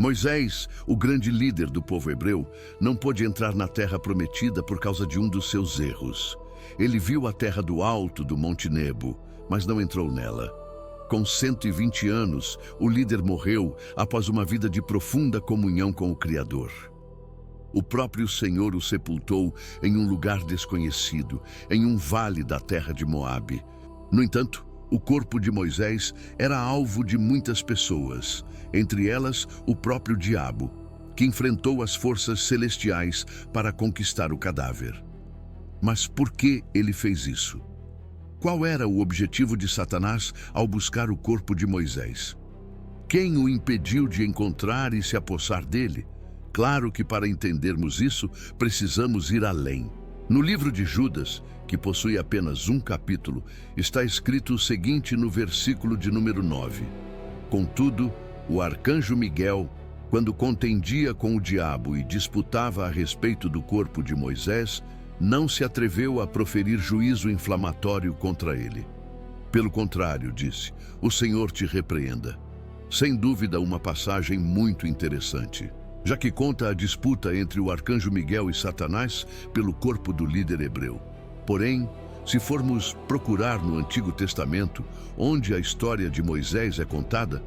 Moisés, o grande líder do povo hebreu, não pôde entrar na terra prometida por causa de um dos seus erros. Ele viu a terra do alto do Monte Nebo, mas não entrou nela. Com 120 anos, o líder morreu após uma vida de profunda comunhão com o Criador. O próprio Senhor o sepultou em um lugar desconhecido, em um vale da terra de Moabe. No entanto, o corpo de Moisés era alvo de muitas pessoas, entre elas o próprio diabo, que enfrentou as forças celestiais para conquistar o cadáver. Mas por que ele fez isso? Qual era o objetivo de Satanás ao buscar o corpo de Moisés? Quem o impediu de encontrar e se apossar dele? Claro que para entendermos isso, precisamos ir além. No livro de Judas, que possui apenas um capítulo, está escrito o seguinte no versículo de número 9. Contudo, o arcanjo Miguel, quando contendia com o diabo e disputava a respeito do corpo de Moisés, não se atreveu a proferir juízo inflamatório contra ele. Pelo contrário, disse, o Senhor te repreenda. Sem dúvida, uma passagem muito interessante, já que conta a disputa entre o arcanjo Miguel e Satanás pelo corpo do líder hebreu. Porém, se formos procurar no Antigo Testamento, onde a história de Moisés é contada,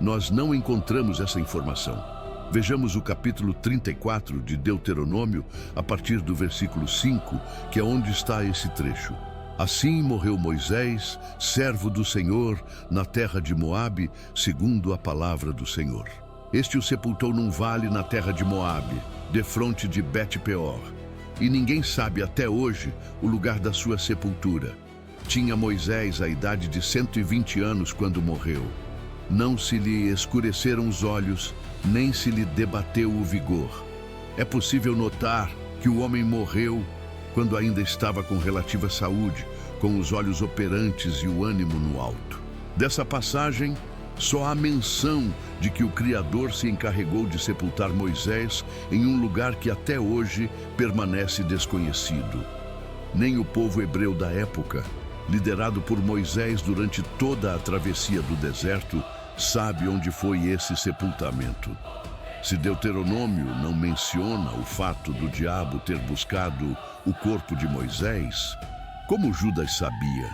nós não encontramos essa informação. Vejamos o capítulo 34 de Deuteronômio, a partir do versículo 5, que é onde está esse trecho. Assim morreu Moisés, servo do Senhor, na terra de Moabe, segundo a palavra do Senhor. Este o sepultou num vale na terra de Moabe, defronte de Bet-peor. E ninguém sabe até hoje o lugar da sua sepultura. Tinha Moisés a idade de 120 anos quando morreu. Não se lhe escureceram os olhos, nem se lhe debateu o vigor. É possível notar que o homem morreu quando ainda estava com relativa saúde, com os olhos operantes e o ânimo no alto. Dessa passagem, só há menção de que o Criador se encarregou de sepultar Moisés em um lugar que até hoje permanece desconhecido. Nem o povo hebreu da época, liderado por Moisés durante toda a travessia do deserto, sabe onde foi esse sepultamento. Se Deuteronômio não menciona o fato do diabo ter buscado o corpo de Moisés, como Judas sabia?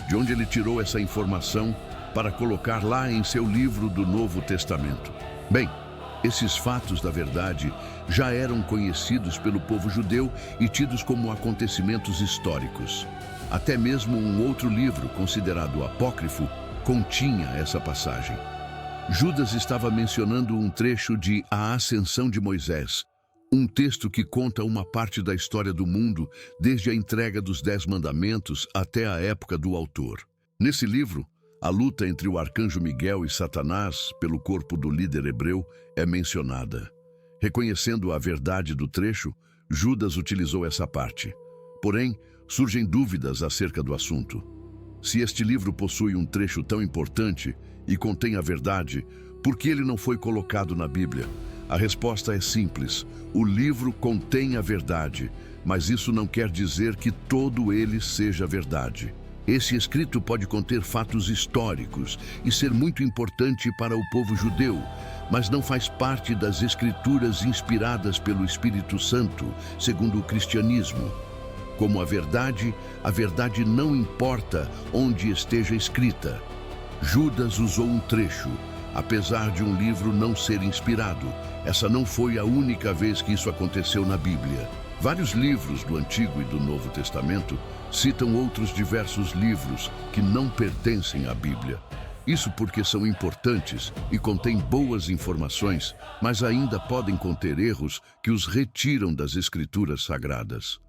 De onde ele tirou essa informação para colocar lá em seu livro do Novo Testamento? Bem, esses fatos, na verdade, já eram conhecidos pelo povo judeu e tidos como acontecimentos históricos. Até mesmo um outro livro, considerado apócrifo, continha essa passagem. Judas estava mencionando um trecho de A Ascensão de Moisés, um texto que conta uma parte da história do mundo, desde a entrega dos 10 mandamentos até a época do autor. Nesse livro, a luta entre o arcanjo Miguel e Satanás pelo corpo do líder hebreu é mencionada. Reconhecendo a verdade do trecho, Judas utilizou essa parte. Porém, surgem dúvidas acerca do assunto. Se este livro possui um trecho tão importante e contém a verdade, por que ele não foi colocado na Bíblia? A resposta é simples. O livro contém a verdade, mas isso não quer dizer que todo ele seja verdade. Esse escrito pode conter fatos históricos e ser muito importante para o povo judeu, mas não faz parte das escrituras inspiradas pelo Espírito Santo, segundo o cristianismo. Como a verdade não importa onde esteja escrita. Judas usou um trecho, apesar de um livro não ser inspirado. Essa não foi a única vez que isso aconteceu na Bíblia. Vários livros do Antigo e do Novo Testamento citam outros diversos livros que não pertencem à Bíblia. Isso porque são importantes e contêm boas informações, mas ainda podem conter erros que os retiram das Escrituras Sagradas.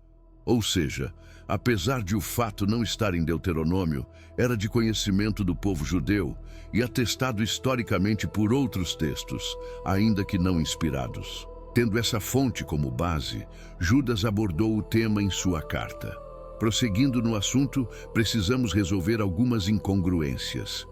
Ou seja, apesar de o fato não estar em Deuteronômio, era de conhecimento do povo judeu e atestado historicamente por outros textos, ainda que não inspirados. Tendo essa fonte como base, Judas abordou o tema em sua carta. Prosseguindo no assunto, precisamos resolver algumas incongruências.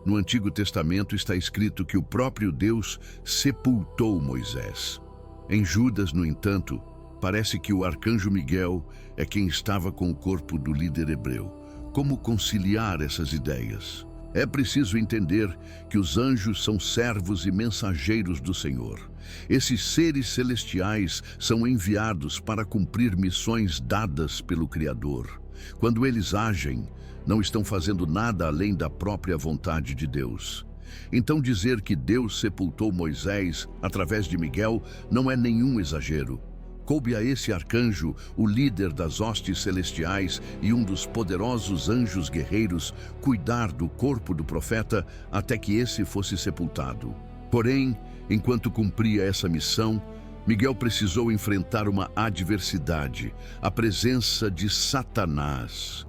No Antigo Testamento está escrito que o próprio Deus sepultou Moisés. Em Judas, no entanto, parece que o arcanjo Miguel é quem estava com o corpo do líder hebreu. Como conciliar essas ideias? É preciso entender que os anjos são servos e mensageiros do Senhor. Esses seres celestiais são enviados para cumprir missões dadas pelo Criador. Quando eles agem, não estão fazendo nada além da própria vontade de Deus. Então dizer que Deus sepultou Moisés através de Miguel não é nenhum exagero. Coube a esse arcanjo, o líder das hostes celestiais e um dos poderosos anjos guerreiros, cuidar do corpo do profeta até que esse fosse sepultado. Porém, enquanto cumpria essa missão, Miguel precisou enfrentar uma adversidade, a presença de Satanás.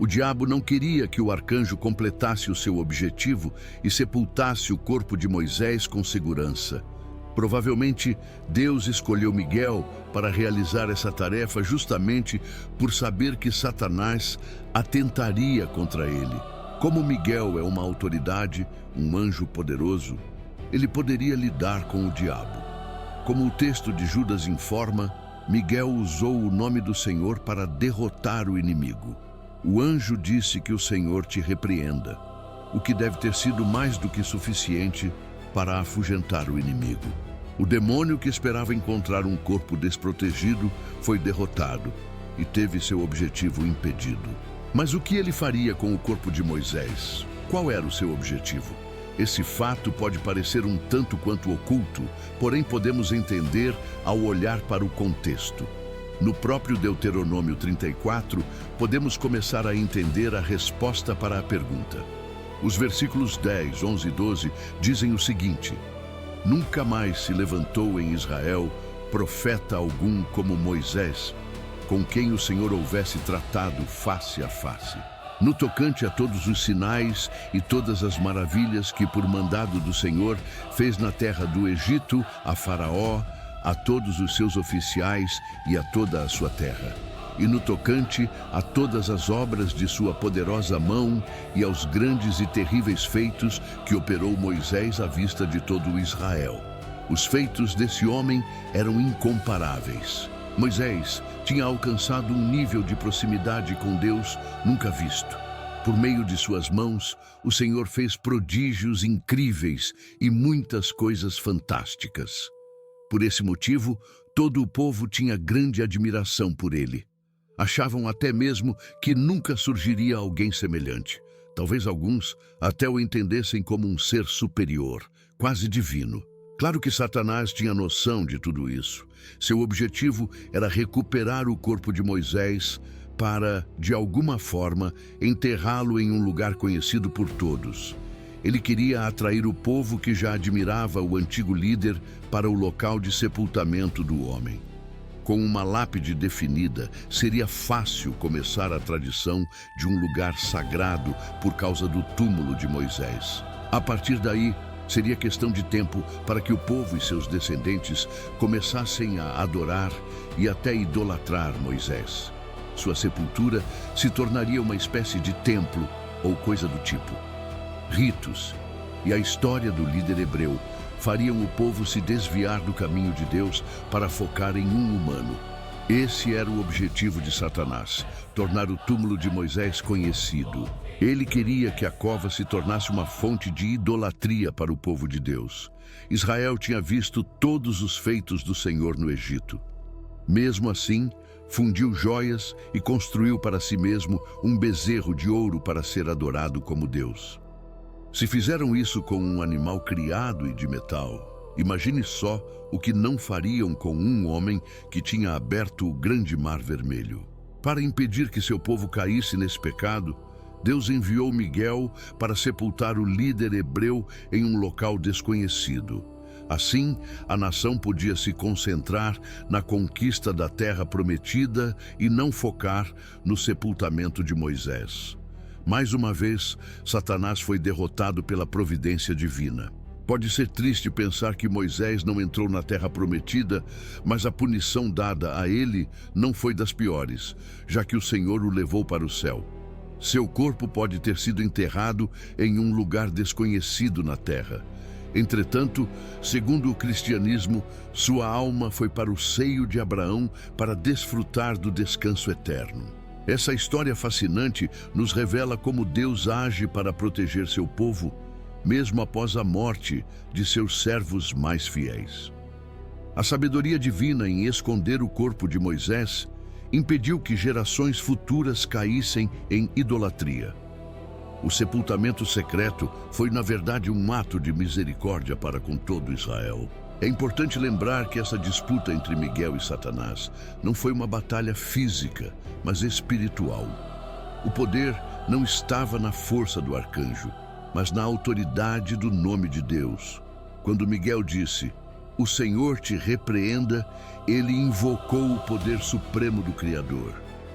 O diabo não queria que o arcanjo completasse o seu objetivo e sepultasse o corpo de Moisés com segurança. Provavelmente, Deus escolheu Miguel para realizar essa tarefa justamente por saber que Satanás atentaria contra ele. Como Miguel é uma autoridade, um anjo poderoso, ele poderia lidar com o diabo. Como o texto de Judas informa, Miguel usou o nome do Senhor para derrotar o inimigo. O anjo disse que o Senhor te repreenda, o que deve ter sido mais do que suficiente para afugentar o inimigo. O demônio que esperava encontrar um corpo desprotegido foi derrotado e teve seu objetivo impedido. Mas o que ele faria com o corpo de Moisés? Qual era o seu objetivo? Esse fato pode parecer um tanto quanto oculto, porém podemos entender ao olhar para o contexto. No próprio Deuteronômio 34, podemos começar a entender a resposta para a pergunta. Os versículos 10, 11 e 12 dizem o seguinte: Nunca mais se levantou em Israel profeta algum como Moisés, com quem o Senhor houvesse tratado face a face. No tocante a todos os sinais e todas as maravilhas que, por mandado do Senhor, fez na terra do Egito, a Faraó, a todos os seus oficiais e a toda a sua terra. E no tocante a todas as obras de sua poderosa mão e aos grandes e terríveis feitos que operou Moisés à vista de todo o Israel. Os feitos desse homem eram incomparáveis. Moisés tinha alcançado um nível de proximidade com Deus nunca visto. Por meio de suas mãos, o Senhor fez prodígios incríveis e muitas coisas fantásticas. Por esse motivo, todo o povo tinha grande admiração por ele. Achavam até mesmo que nunca surgiria alguém semelhante. Talvez alguns até o entendessem como um ser superior, quase divino. Claro que Satanás tinha noção de tudo isso. Seu objetivo era recuperar o corpo de Moisés para, de alguma forma, enterrá-lo em um lugar conhecido por todos. Ele queria atrair o povo que já admirava o antigo líder para o local de sepultamento do homem. Com uma lápide definida, seria fácil começar a tradição de um lugar sagrado por causa do túmulo de Moisés. A partir daí, seria questão de tempo para que o povo e seus descendentes começassem a adorar e até idolatrar Moisés. Sua sepultura se tornaria uma espécie de templo ou coisa do tipo. Ritos e a história do líder hebreu fariam o povo se desviar do caminho de Deus para focar em um humano. Esse era o objetivo de Satanás, tornar o túmulo de Moisés conhecido. Ele queria que a cova se tornasse uma fonte de idolatria para o povo de Deus. Israel tinha visto todos os feitos do Senhor no Egito. Mesmo assim, fundiu joias e construiu para si mesmo um bezerro de ouro para ser adorado como Deus. Se fizeram isso com um animal criado e de metal, imagine só o que não fariam com um homem que tinha aberto o grande mar vermelho. Para impedir que seu povo caísse nesse pecado, Deus enviou Miguel para sepultar o líder hebreu em um local desconhecido. Assim, a nação podia se concentrar na conquista da terra prometida e não focar no sepultamento de Moisés. Mais uma vez, Satanás foi derrotado pela providência divina. Pode ser triste pensar que Moisés não entrou na terra prometida, mas a punição dada a ele não foi das piores, já que o Senhor o levou para o céu. Seu corpo pode ter sido enterrado em um lugar desconhecido na terra. Entretanto, segundo o cristianismo, sua alma foi para o seio de Abraão para desfrutar do descanso eterno. Essa história fascinante nos revela como Deus age para proteger seu povo, mesmo após a morte de seus servos mais fiéis. A sabedoria divina em esconder o corpo de Moisés impediu que gerações futuras caíssem em idolatria. O sepultamento secreto foi, na verdade, um ato de misericórdia para com todo Israel. É importante lembrar que essa disputa entre Miguel e Satanás não foi uma batalha física, mas espiritual. O poder não estava na força do arcanjo, mas na autoridade do nome de Deus. Quando Miguel disse, "O Senhor te repreenda", ele invocou o poder supremo do Criador.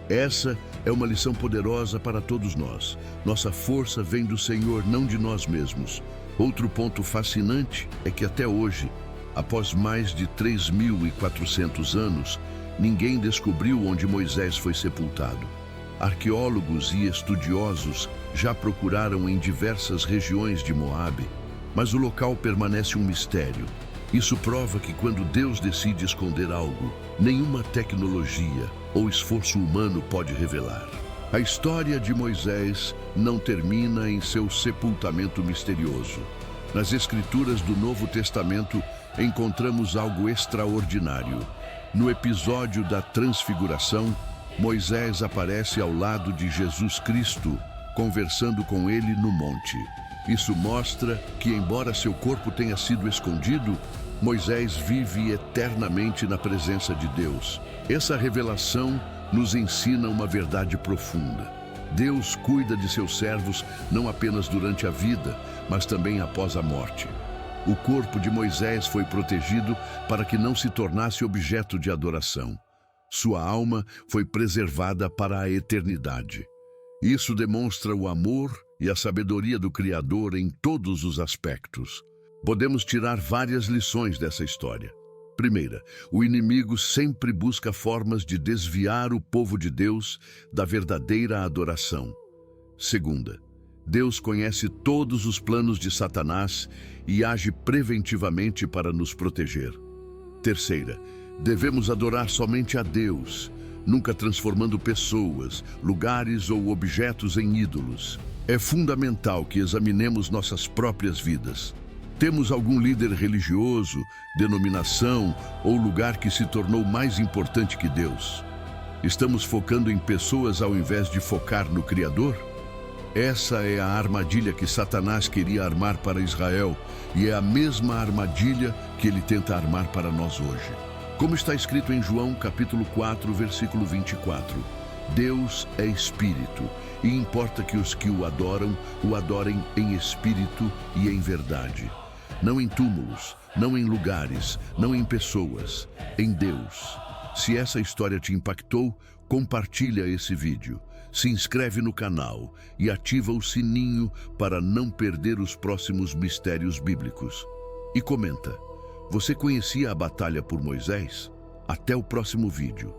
Essa é uma lição poderosa para todos nós. Nossa força vem do Senhor, não de nós mesmos. Outro ponto fascinante é que até hoje, após mais de 3.400 anos, ninguém descobriu onde Moisés foi sepultado. Arqueólogos e estudiosos já procuraram em diversas regiões de Moabe, mas o local permanece um mistério. Isso prova que quando Deus decide esconder algo, nenhuma tecnologia ou esforço humano pode revelar. A história de Moisés não termina em seu sepultamento misterioso. Nas Escrituras do Novo Testamento, encontramos algo extraordinário. No episódio da Transfiguração, Moisés aparece ao lado de Jesus Cristo, conversando com ele no monte. Isso mostra que, embora seu corpo tenha sido escondido, Moisés vive eternamente na presença de Deus. Essa revelação nos ensina uma verdade profunda. Deus cuida de seus servos não apenas durante a vida, mas também após a morte. O corpo de Moisés foi protegido para que não se tornasse objeto de adoração. Sua alma foi preservada para a eternidade. Isso demonstra o amor e a sabedoria do Criador em todos os aspectos. Podemos tirar várias lições dessa história. Primeira, o inimigo sempre busca formas de desviar o povo de Deus da verdadeira adoração. Segunda, Deus conhece todos os planos de Satanás e age preventivamente para nos proteger. Terceira, devemos adorar somente a Deus, nunca transformando pessoas, lugares ou objetos em ídolos. É fundamental que examinemos nossas próprias vidas. Temos algum líder religioso, denominação ou lugar que se tornou mais importante que Deus? Estamos focando em pessoas ao invés de focar no Criador? Essa é a armadilha que Satanás queria armar para Israel e é a mesma armadilha que ele tenta armar para nós hoje. Como está escrito em João capítulo 4, versículo 24, Deus é espírito e importa que os que o adorem em espírito e em verdade. Não em túmulos, não em lugares, não em pessoas, em Deus. Se essa história te impactou, compartilha esse vídeo. Se inscreve no canal e ativa o sininho para não perder os próximos mistérios bíblicos. E comenta, você conhecia a batalha por Moisés? Até o próximo vídeo.